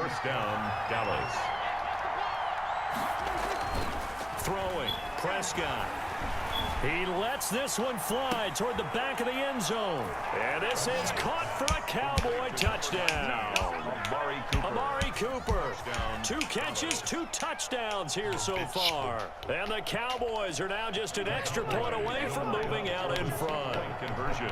First down, Dallas. Throwing, Prescott. He lets this one fly toward the back of the end zone. And this is caught for a Cowboy touchdown. Amari Cooper. 2 catches, 2 touchdowns here so far. And the Cowboys are now just an extra point away from moving out in front. Conversion.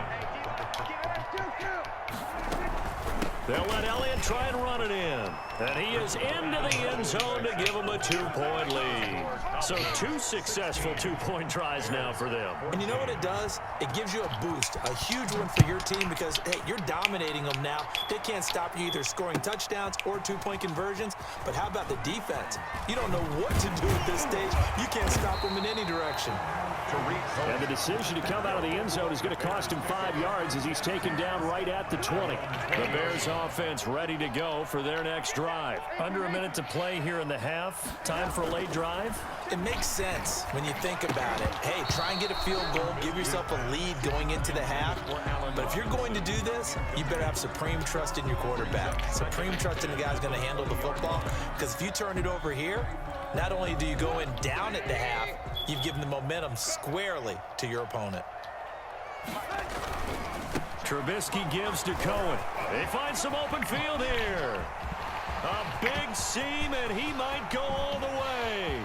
They'll let Elliott try and run it in. And he is into the end zone to give them a 2-point lead. So 2 successful 2-point tries now for them. And you know what it does? It gives you a boost, a huge one for your team because, hey, you're dominating them now. They can't stop you either scoring touchdowns or 2-point conversions. But how about the defense? You don't know what to do at this stage. You can't stop them in any direction. And the decision to come out of the end zone is going to cost him 5 yards as he's taken down right at the 20. The Bears offense ready to go for their next drive. Under a minute to play here in the half. Time for a late drive. It makes sense when you think about it. Hey, try and get a field goal, give yourself a lead going into the half. But if you're going to do this, you better have supreme trust in your quarterback. Supreme trust in the guy's going to handle the football. Because if you turn it over here, not only do you go in down at the half, you've given the momentum squarely to your opponent. Trubisky gives to Cohen. They find some open field here. A big seam, and he might go all the way.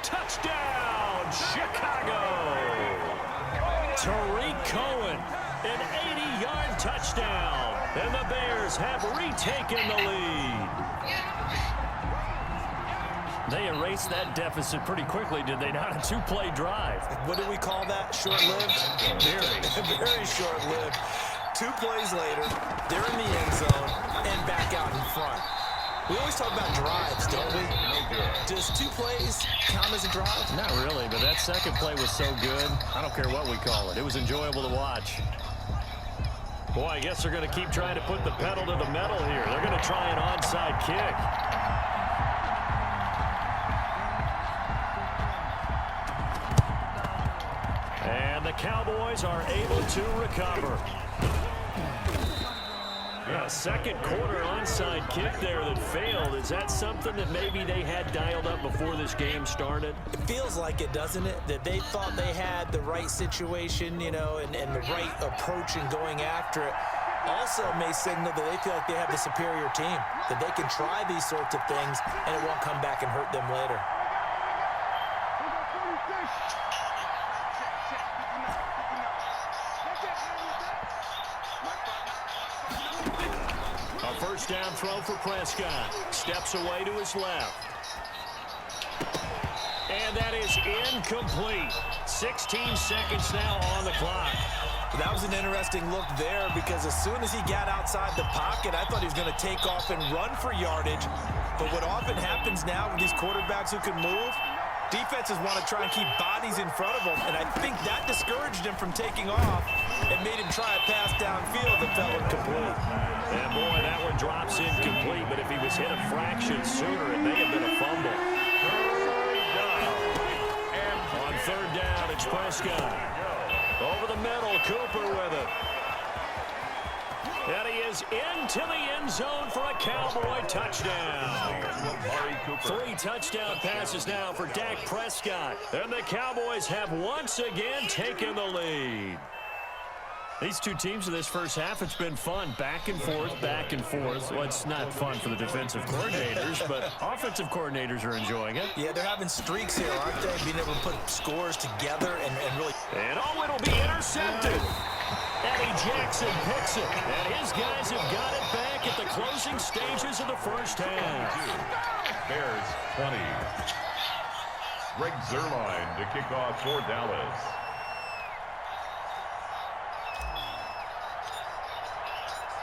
Touchdown, Chicago! Tariq Cohen, an 80-yard touchdown. And the Bears have retaken the lead. They erased that deficit pretty quickly, did they not? A 2-play drive. What do we call that? Short-lived? Very short-lived. 2 plays later, they're in the end zone and back out in front. We always talk about drives, don't we? Does 2 plays count as a drive? Not really, but that second play was so good. I don't care what we call it. It was enjoyable to watch. Boy, I guess they're going to keep trying to put the pedal to the metal here. They're going to try an onside kick. And the Cowboys are able to recover. A second quarter onside kick there that failed. Is that something that maybe they had dialed up before this game started? It feels like it, doesn't it? That they thought they had the right situation, you know, and the right approach in going after it. Also may signal that they feel like they have the superior team, that they can try these sorts of things and it won't come back and hurt them later. First down throw for Prescott. Steps away to his left. And that is incomplete. 16 seconds now on the clock. That was an interesting look there because as soon as he got outside the pocket, I thought he was going to take off and run for yardage. But what often happens now with these quarterbacks who can move, defenses want to try and keep bodies in front of them, and I think that discouraged him from taking off and made him try a pass downfield that fell incomplete. And boy, that one drops incomplete, but if he was hit a fraction sooner, it may have been a fumble. On third down, it's Prescott. Over the middle, Cooper with it. And he is into the end zone for a Cowboy touchdown. 3 touchdown passes now for Dak Prescott. And the Cowboys have once again taken the lead. These two teams in this first half, it's been fun. Back and forth, back and forth. Well, it's not fun for the defensive coordinators, but offensive coordinators are enjoying it. Yeah, they're having streaks here, aren't they? Being able to put scores together and really... And oh, it'll be intercepted. Eddie Jackson picks it. And his guys have got it back at the closing stages of the first half. Bears 20. Greg Zuerlein to kick off for Dallas.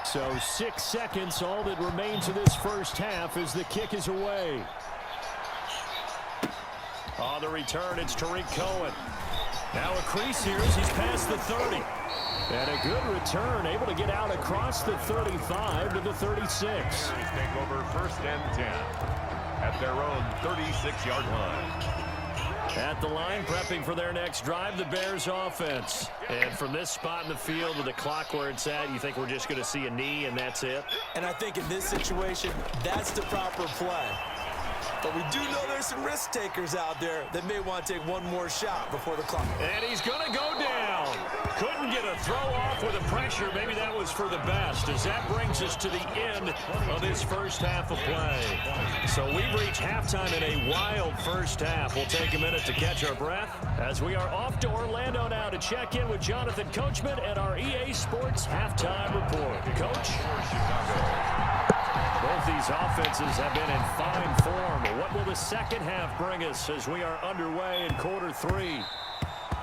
So 6 seconds, all that remains of this first half as the kick is away. On the return, it's Tariq Cohen. Now a crease here as he's past the 30. And a good return, able to get out across the 35 to the 36. Take over first and 10 at their own 36-yard line. At the line, prepping for their next drive, the Bears offense. And from this spot in the field with the clock where it's at, you think we're just going to see a knee and that's it? And I think in this situation, that's the proper play. But we do know there's some risk takers out there that may want to take one more shot before the clock. And he's going to go down. Couldn't get a throw off with the pressure. Maybe that was for the best, as that brings us to the end of this first half of play. So we've reached halftime in a wild first half. We'll take a minute to catch our breath as we are off to Orlando now to check in with Jonathan Coachman and our EA Sports halftime report. Coach? Both these offenses have been in fine form. What will the second half bring us as we are underway in quarter three?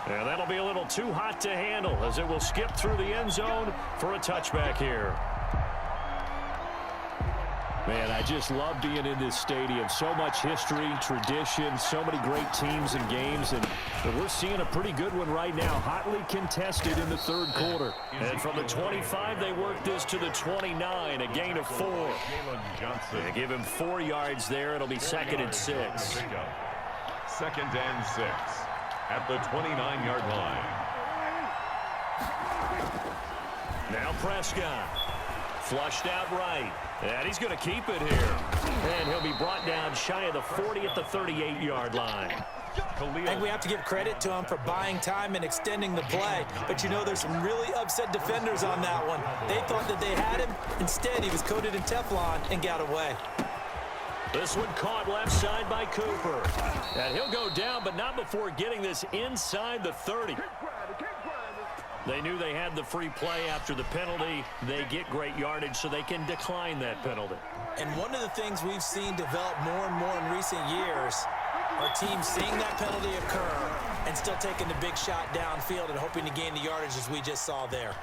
And that'll be a little too hot to handle as it will skip through the end zone for a touchback here. Man, I just love being in this stadium. So much history, tradition, so many great teams and games, and we're seeing a pretty good one right now, hotly contested in the third quarter. And from the 25, they work this to the 29, a gain of 4. They give him 4 yards there. It'll be 2nd and 6. 2nd and 6 at the 29-yard line. Now Prescott, flushed out right. And he's going to keep it here. And he'll be brought down shy of the 40 at the 38-yard line. I think we have to give credit to him for buying time and extending the play. But you know, there's some really upset defenders on that one. They thought that they had him. Instead, he was coated in Teflon and got away. This one caught left side by Cooper. And he'll go down, but not before getting this inside the 30. They knew they had the free play after the penalty. They get great yardage, so they can decline that penalty. And one of the things we've seen develop more and more in recent years are teams seeing that penalty occur and still taking the big shot downfield and hoping to gain the yardage as we just saw there.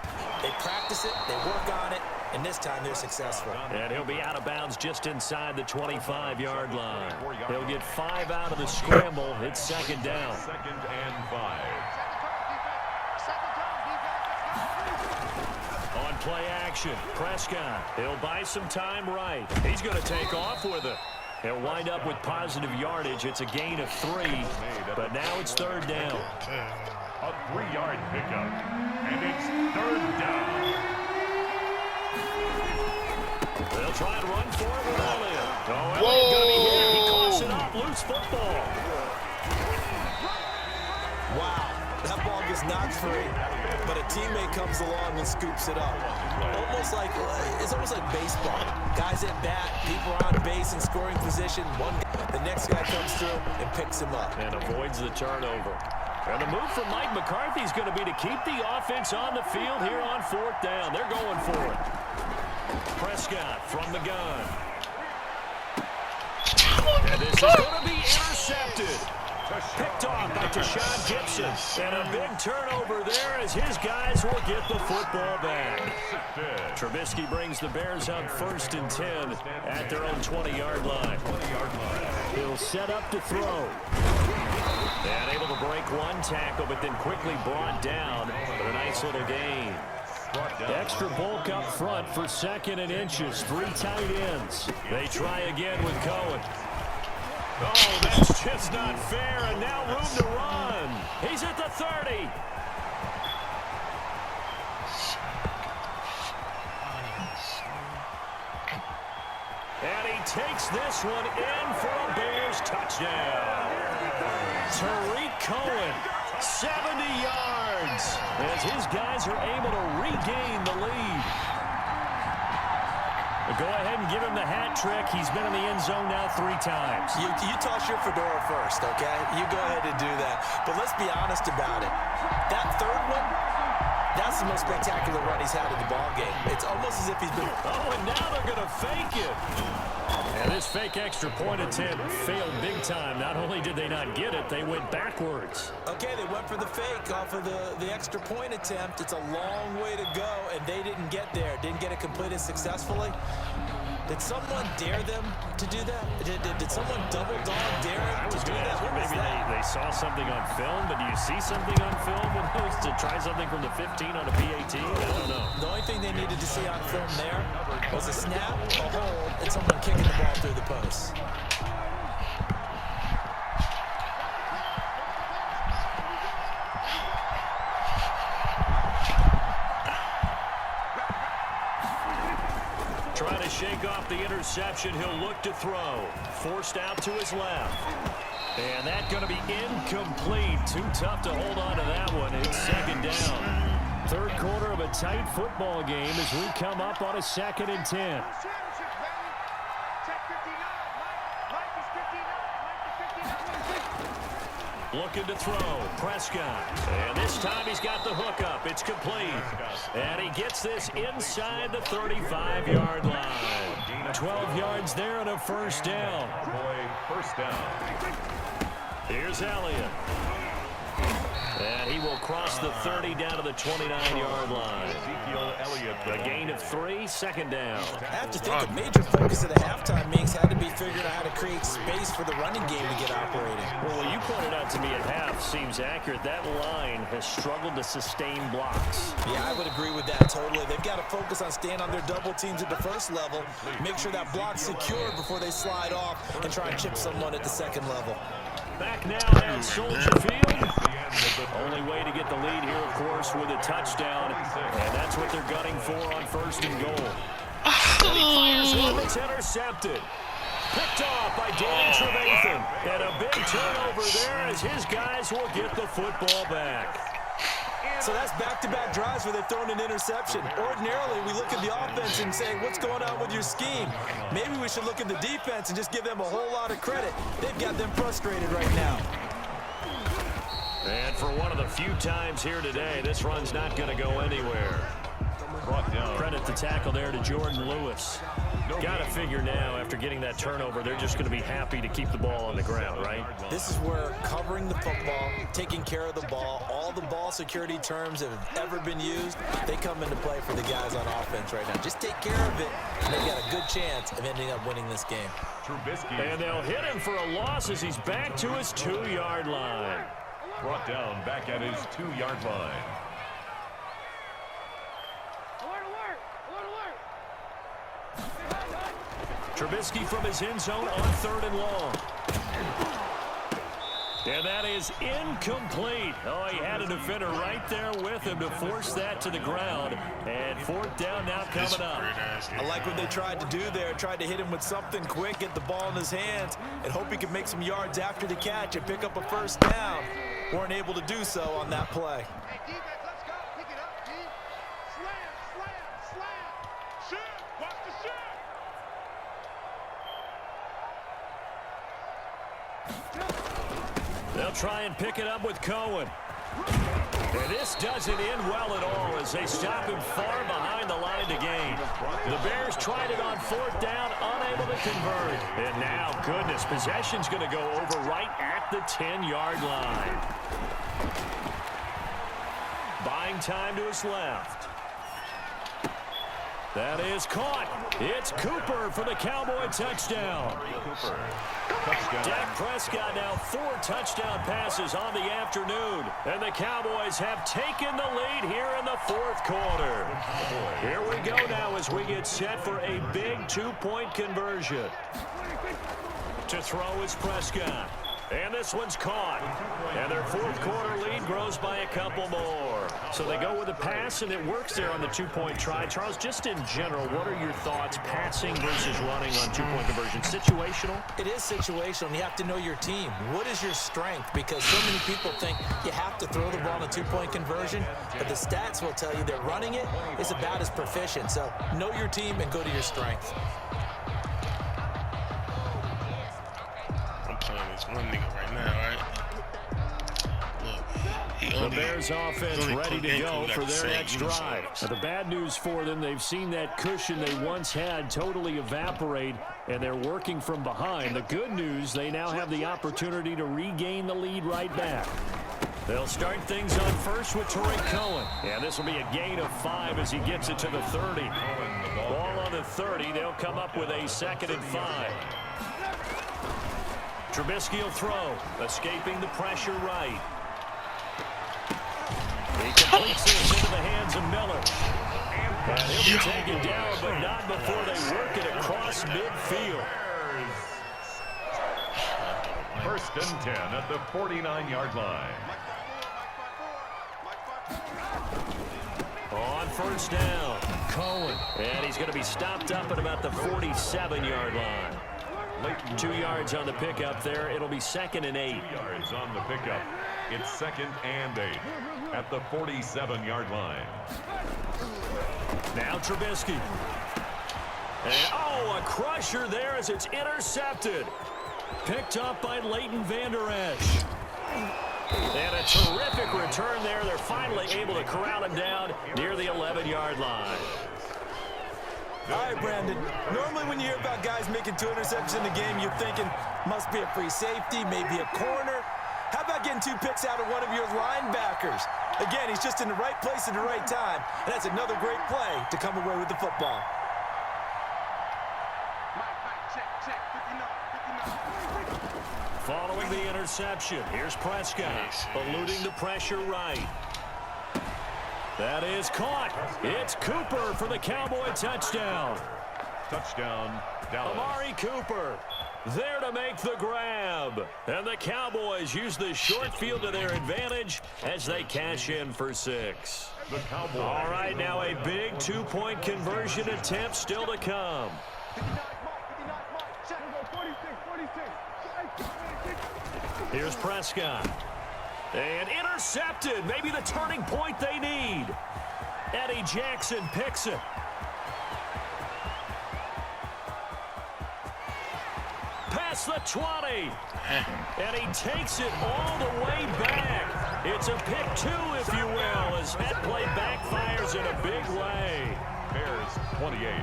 They practice it, they work on it, and this time they're successful. And he'll be out of bounds just inside the 25-yard line. He'll get 5 out of the scramble. It's 2nd down. 2nd and 5. On play action, Prescott. He'll buy some time right. He's going to take off with it. He'll wind up with positive yardage. It's a gain of 3, but now it's 3rd down. A 3-yard pickup, and it's 3rd down. They'll try and run for it with Elliott. Oh, Elliott going to be hit. He coughs it up. Loose football. Wow, that ball gets knocked free, but a teammate comes along and scoops it up. It's almost like baseball. Guys at bat, people are on base in scoring position. The next guy comes through and picks him up. And avoids the turnover. And the move from Mike McCarthy is going to be to keep the offense on the field here on 4th down. They're going for it. Prescott from the gun. And this is going to be intercepted. Picked off by Tashawn Gibson. And a big turnover there as his guys will get the football back. Trubisky brings the Bears up 1st and 10 at their own 20-yard line. He'll set up to throw. And able to break one tackle, but then quickly brought down. But a nice little gain. Extra bulk up front for 2nd and inches. 3 tight ends. They try again with Cohen. Oh, that's just not fair, and now room to run. He's at the 30. And he takes this one in for a Bears touchdown. Tariq Cohen, 70 yards, as his guys are able to regain the lead. Go ahead and give him the hat trick. He's been in the end zone now 3 times. You toss your fedora first, okay? You go ahead and do that. But let's be honest about it. That 3rd one, that's the most spectacular run he's had in the ballgame. It's almost as if he's been... Oh, and now they're going to fake it. And this fake extra point attempt failed big time. Not only did they not get it, they went backwards. Okay, they went for the fake off of the extra point attempt. It's a long way to go, and they didn't get there. Didn't get it completed successfully. Did someone dare them to do that? Did someone double dog dare him to do that? Maybe they saw something on film, but do you see something on film with those to try something from the 15 on a PAT? I don't know. The only thing they needed to see on film there was a snap, a hold, and someone kicking the ball through the post. Trying to shake off the interception. He'll look to throw. Forced out to his left. And that's going to be incomplete. Too tough to hold on to that one. It's second down. Third quarter of a tight football game as we come up on a 2nd and 10. Looking to throw. Prescott. And this time he's got the hook up. It's complete. And he gets this inside the 35-yard line. 12 yards there and a first down. First down. Here's Elliott. And he will cross the 30 down to the 29-yard line. Ezekiel Elliott. A gain of 3, second down. I have to think a major focus of the halftime meetings had to be figuring out how to create space for the running game to get operating. Well, what you pointed out to me at half seems accurate. That line has struggled to sustain blocks. Yeah, I would agree with that totally. They've got to focus on staying on their double teams at the first level, make sure that block's secured before they slide off and try and chip someone at the second level. Back now at Soldier Field. Only way to get the lead here, of course, with a touchdown. And that's what they're gunning for on 1st and goal. And he fires one that's intercepted. Picked off by Danny Trevathan. And a big turnover there as his guys will get the football back. So that's back-to-back drives where they've thrown an interception. Ordinarily, we look at the offense and say, what's going on with your scheme? Maybe we should look at the defense and just give them a whole lot of credit. They've got them frustrated right now. And for one of the few times here today, this run's not going to go anywhere. Brought down. Credit the tackle there to Jordan Lewis. Got to figure now, after getting that turnover, they're just going to be happy to keep the ball on the ground, right? This is where covering the football, taking care of the ball, all the ball security terms that have ever been used, they come into play for the guys on offense right now. Just take care of it, and they've got a good chance of ending up winning this game. Trubisky. And they'll hit him for a loss as he's back to his 2-yard line. Brought down back at his 2-yard line. Trubisky from his end zone on 3rd and long. And that is incomplete. Oh, he had a defender right there with him to force that to the ground. And 4th down now coming up. I like what they tried to do there. Tried to hit him with something quick, get the ball in his hands, and hope he could make some yards after the catch and pick up a first down. Weren't able to do so on that play. They'll try and pick it up with Cohen. And this doesn't end well at all as they stop him far behind the line to gain. The Bears tried it on 4th down, unable to convert. And now, goodness, possession's going to go over right at the 10-yard line. Buying time to his left. That is caught. It's Cooper for the Cowboy touchdown. Cooper. Touchdown. Dak Prescott now 4 touchdown passes on the afternoon. And the Cowboys have taken the lead here in the 4th quarter. Here we go now as we get set for a big 2-point conversion. To throw is Prescott. And this one's caught. And their 4th quarter lead grows by a couple more. So they go with a pass, and it works there on the 2-point try. Charles, just in general, what are your thoughts, passing versus running on 2-point conversion? Situational? It is situational, and you have to know your team. What is your strength? Because so many people think you have to throw the ball in a 2-point conversion, but the stats will tell you that running it is about as proficient. So know your team and go to your strength. One nigga right now, right? Look, the Bears offense ready to go for their next drive. Now, the bad news for them, they've seen that cushion they once had totally evaporate, and they're working from behind. The good news, they now have the opportunity to regain the lead right back. They'll start things on first with Tariq Cohen. And this will be a gain of 5 as he gets it to the 30. Ball on the 30. They'll come up with a 2nd and 5. Trubisky will throw, escaping the pressure right. He completes this into the hands of Miller. And he'll be taken down, but not before they work it across midfield. 1st and 10 at the 49-yard line. On first down, Cohen. And he's going to be stopped up at about the 47-yard line. 2 yards on the pickup there. It'll be 2nd and 8. 2 yards on the pickup. It's 2nd and 8 at the 47-yard line. Now Trubisky. And, a crusher there as it's intercepted. Picked up by Leighton Vander Esch. And a terrific return there. They're finally able to corral him down near the 11-yard line. All right, Brandon. Normally when you hear about guys making 2 interceptions in the game, you're thinking must be a free safety, maybe a corner. How about getting 2 picks out of one of your linebackers? Again, he's just in the right place at the right time, and that's another great play to come away with the football. Following the interception, here's Prescott, eluding the pressure right. That is caught. It's Cooper for the Cowboy touchdown. Touchdown, Dallas. Amari Cooper there to make the grab. And the Cowboys use the short field to their advantage as they cash in for 6. The Cowboys. All right, now a big 2-point conversion attempt still to come. Here's Prescott. And intercepted. Maybe the turning point they need. Eddie Jackson picks it. Past the 20. And he takes it all the way back. It's a pick 2, if you will, as that play backfires in a big way. Bears 28.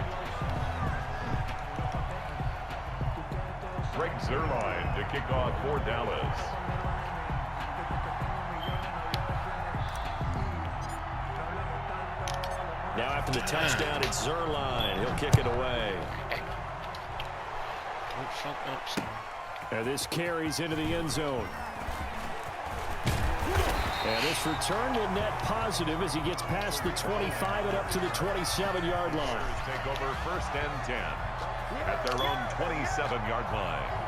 Greg Zuerlein to kick off for Dallas. Now after the touchdown, it's Zuerlein. He'll kick it away. And this carries into the end zone. And this return will net positive as he gets past the 25 and up to the 27-yard line. Take over 1st and 10 at their own 27-yard line.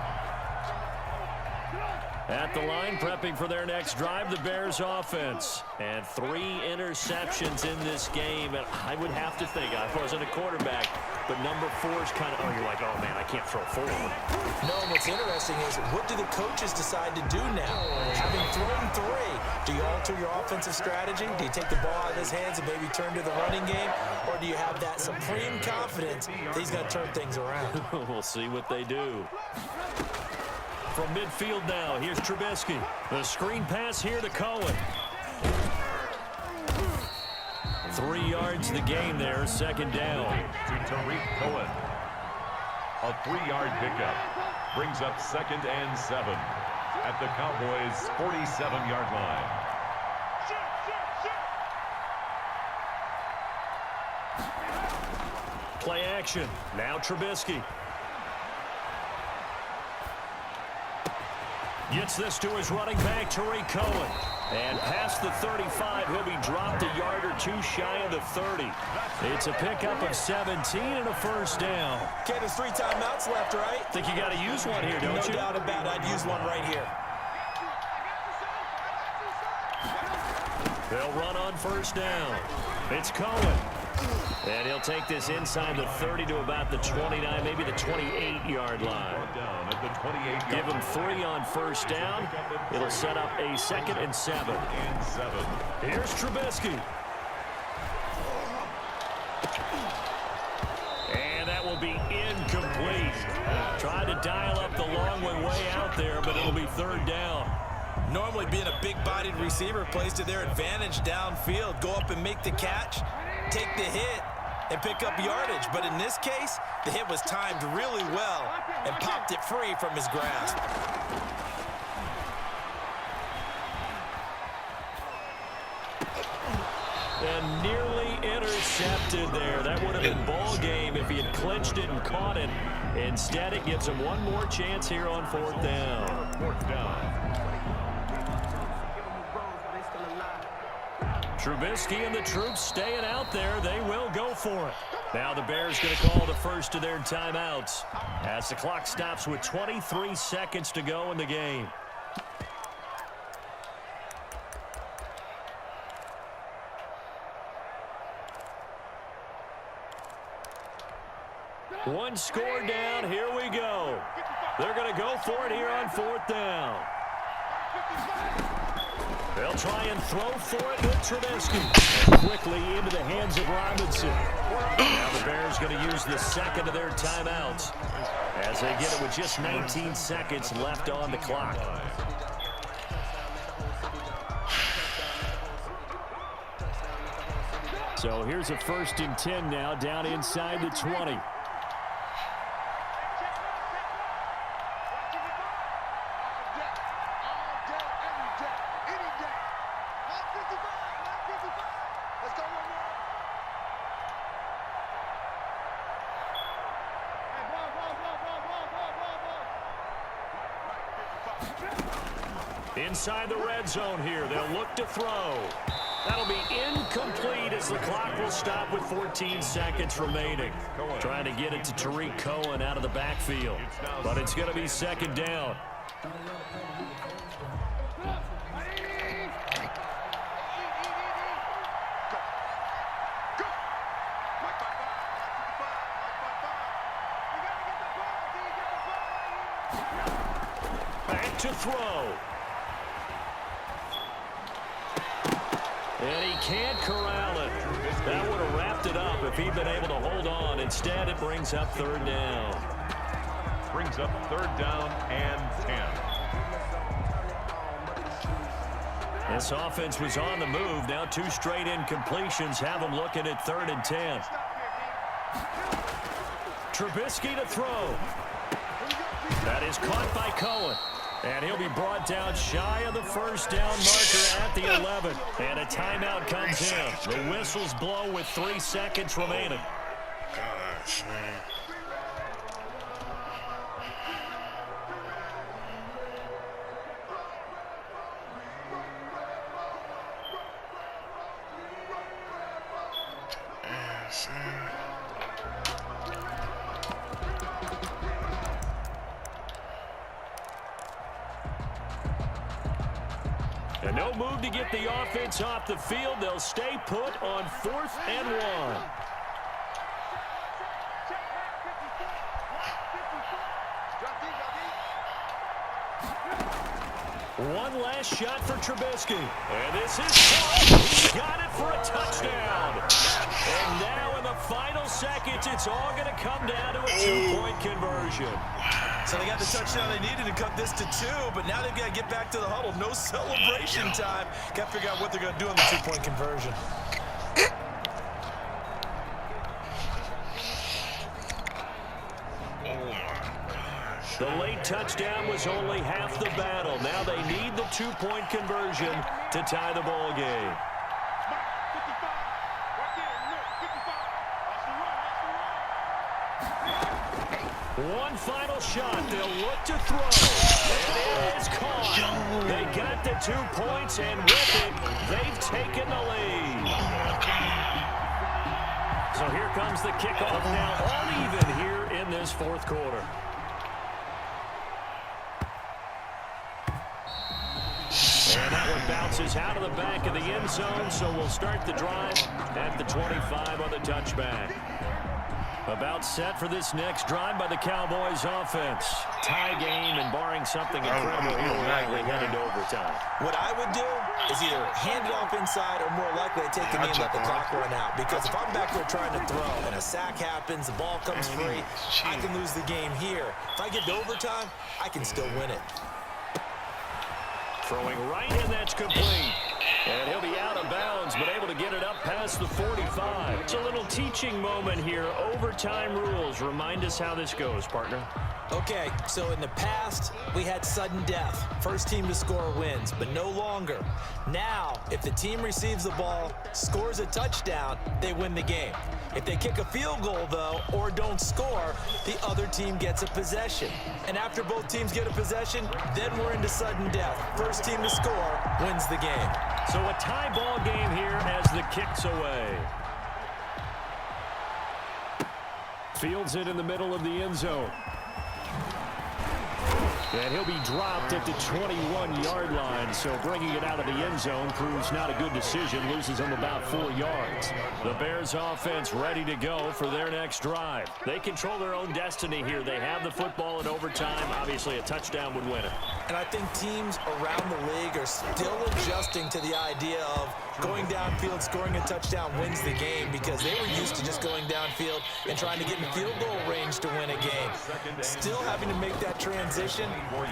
At the line, prepping for their next drive, the Bears offense. And 3 interceptions in this game. And I would have to think, I wasn't a quarterback, but number 4 is kind of, you're like, oh, man, I can't throw 4. No, what's interesting is what do the coaches decide to do now? Having thrown 3, do you alter your offensive strategy? Do you take the ball out of his hands and maybe turn to the running game? Or do you have that supreme confidence that he's going to turn things around? We'll see what they do. From midfield now, here's Trubisky. The screen pass here to Cohen. 3 yards the game there, 2nd down. To Tariq Cohen. A 3-yard pickup. Brings up 2nd and 7 at the Cowboys' 47-yard line. Play action. Now Trubisky. Gets this to his running back, Tariq Cohen. And past the 35, he'll be dropped a yard or 2 shy of the 30. It's a pickup of 17 and a 1st down. Okay, there's 3 timeouts left, right? Think you got to use one here, don't you? No doubt about it. I'd use one right here. They'll run on 1st down. It's Cohen. And he'll take this inside the 30 to about the 29, maybe the 28-yard line. Down at the 28-yard. Give him 3 on 1st down. It'll set up a 2nd and 7. Here's Trubisky. And that will be incomplete. Tried to dial up the long one way out there, but it'll be 3rd down. Normally being a big-bodied receiver plays to their advantage downfield. Go up and make the catch, take the hit, and pick up yardage. But in this case, the hit was timed really well and popped it free from his grasp. And nearly intercepted there. That would have been ball game if he had clinched it and caught it. Instead, it gives him one more chance here on 4th down. 4th down. Trubisky and the troops staying out there. They will go for it. Now the Bears going to call the first of their timeouts as the clock stops with 23 seconds to go in the game. One score down. Here we go. They're going to go for it here on 4th down. They'll try and throw for it with Trubisky. And quickly into the hands of Robinson. Now the Bears going to use the second of their timeouts as they get it with just 19 seconds left on the clock. So here's a 1st and 10 now down inside the 20. Inside the red zone here, they'll look to throw. That'll be incomplete as the clock will stop with 14 seconds remaining. Trying to get it to Tariq Cohen out of the backfield. But it's going to be 2nd down. Back to throw. And he can't corral it. That would have wrapped it up if he'd been able to hold on. Instead, it brings up 3rd down. Brings up 3rd down and 10. This offense was on the move. Now 2 straight incompletions have them looking at 3rd and 10. Trubisky to throw. That is caught by Cohen. And he'll be brought down shy of the 1st down marker at the 11. And a timeout comes in. The whistles blow with 3 seconds remaining. Gosh, man. And no move to get the offense off the field. They'll stay put on 4th and 1. One last shot for Trubisky. And this is caught. He got it for a touchdown. And now in the final seconds, it's all going to come down to a 2-point conversion. So they got the touchdown they needed to cut this to 2, but now they've got to get back to the huddle. No celebration time. Got to figure out what they're going to do on the 2-point conversion. The late touchdown was only half the battle. Now they need the 2-point conversion to tie the ball game. One final shot. They'll look to throw. And it is caught. They got the 2 points, and with it, they've taken the lead. So here comes the kickoff now, all even here in this 4th quarter. And that one bounces out of the back of the end zone, so we'll start the drive at the 25 on the touchback. About set for this next drive by the Cowboys offense. Tie game, and barring something incredible, he'll likely head into overtime. What I would do is either hand it off inside or more likely take the knee and let the clock run out. Because if I'm back there trying to throw and a sack happens, the ball comes free, I can lose the game here. If I get to overtime, I can still win it. Throwing right in, that's complete. And he'll be out of bounds, but able to get it up past the 45. It's a little teaching moment here. Overtime rules. Remind us how this goes, partner. Okay, so in the past, we had sudden death. First team to score wins, but no longer. Now, if the team receives the ball, scores a touchdown, they win the game. If they kick a field goal, though, or don't score, the other team gets a possession. And after both teams get a possession, then we're into sudden death. First team to score wins the game. So a tie ball game here as the kick's away. Fields it in the middle of the end zone. And he'll be dropped at the 21-yard line. So bringing it out of the end zone proves not a good decision. Loses him about 4 yards. The Bears offense ready to go for their next drive. They control their own destiny here. They have the football in overtime. Obviously, a touchdown would win it. And I think teams around the league are still adjusting to the idea of going downfield, scoring a touchdown wins the game, because they were used to just going downfield and trying to get in field goal range to win a game. Still having to make that transition.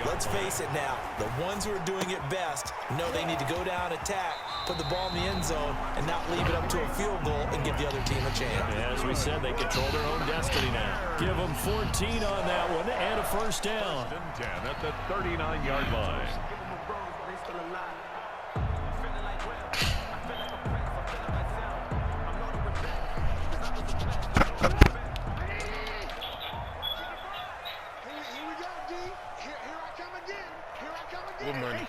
Let's face it now, the ones who are doing it best know they need to go down, attack, put the ball in the end zone, and not leave it up to a field goal and give the other team a chance. As we said, they control their own destiny now. Give them 14 on that one and a first down. 10 at the 39-yard line. Good money.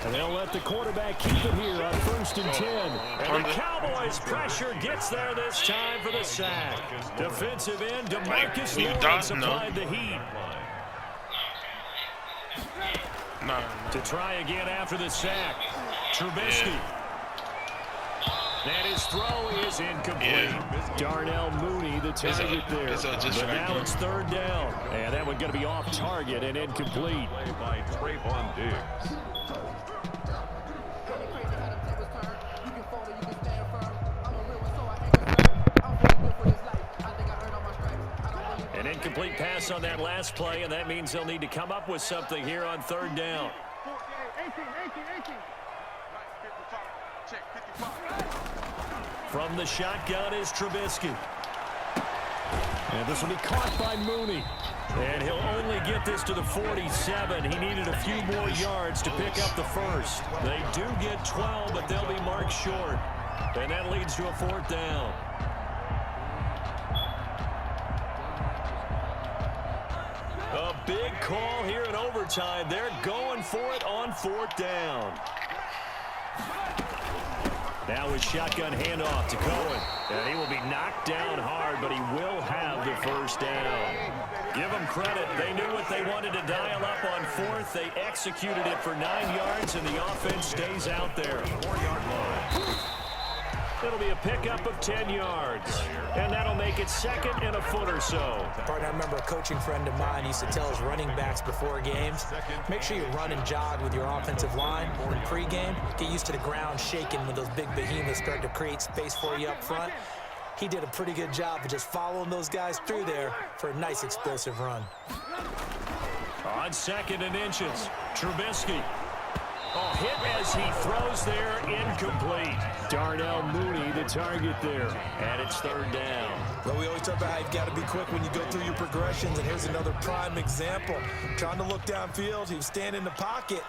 And they'll let the quarterback keep it here on 1st and 10. And the Cowboys pressure gets there this time for the sack. Defensive end DeMarcus Lawrence applied the heat. Nah. To try again after the sack. Trubisky. And his throw is incomplete. Darnell Mooney, the target there. But now it's 3rd down. And that one going to be off target and incomplete. By Trayvon Diggs. An incomplete pass on that last play, and that means they'll need to come up with something here on 3rd down. From the shotgun is Trubisky. And this will be caught by Mooney. And he'll only get this to the 47. He needed a few more yards to pick up the first. They do get 12, but they'll be marked short. And that leads to a 4th down. A big call here in overtime. They're going for it on 4th down. Now his shotgun handoff to Cohen. And he will be knocked down hard, but he will have the first down. Give them credit. They knew what they wanted to dial up on 4th. They executed it for 9 yards, and the offense stays out there. 4-yard line. It'll be a pickup of 10 yards. And that'll make it 2nd and a foot or so. Partner, I remember a coaching friend of mine used to tell his running backs before games, make sure you run and jog with your offensive line in pregame. Get used to the ground shaking when those big behemoths start to create space for you up front. He did a pretty good job of just following those guys through there for a nice explosive run. On 2nd and inches, Trubisky. Oh, hit as he throws there, incomplete. Darnell Mooney, the target there, and it's 3rd down. Well, we always talk about how you've got to be quick when you go through your progressions, and here's another prime example. Trying to look downfield, he was standing in the pocket,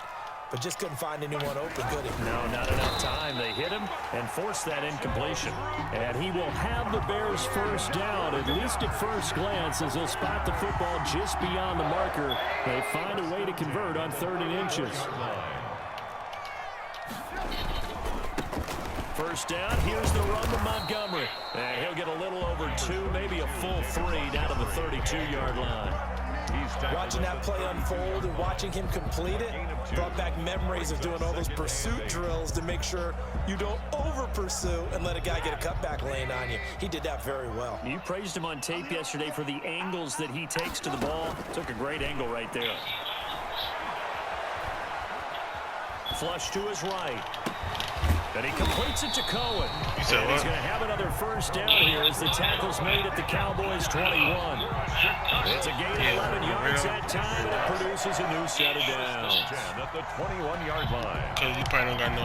but just couldn't find anyone open, could he? No, not enough time. They hit him and forced that incompletion. And he will have the Bears' first down, at least at first glance, as they'll spot the football just beyond the marker. They find a way to convert on 3rd and inches. First down, here's the run to Montgomery. And he'll get a little over 2, maybe a full 3 down to the 32-yard line. Watching that play unfold and watching him complete it brought back memories of doing all those pursuit drills to make sure you don't over-pursue and let a guy get a cutback lane on you. He did that very well. You praised him on tape yesterday for the angles that he takes to the ball. Took a great angle right there. Flush to his right. And he completes it to Cohen. And he's going to have another first down here as the tackle's made at the Cowboys' 21. It's a gain of 11 yards that time, and it produces a new set of downs. 10 at the 21-yard line. Because you probably don't got no,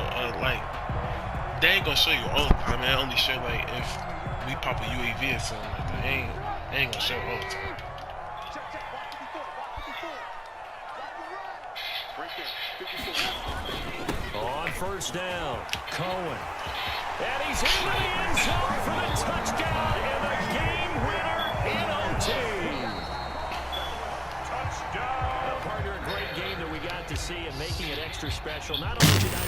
they ain't going to show you all the time. They only show, if we pop a UAV or something like that. They ain't going to show all the time. On first down, Cohen. And he's in the end zone for the touchdown and the game winner in OT. Touchdown. Partner, a great game that we got to see and making it extra special. Not only did I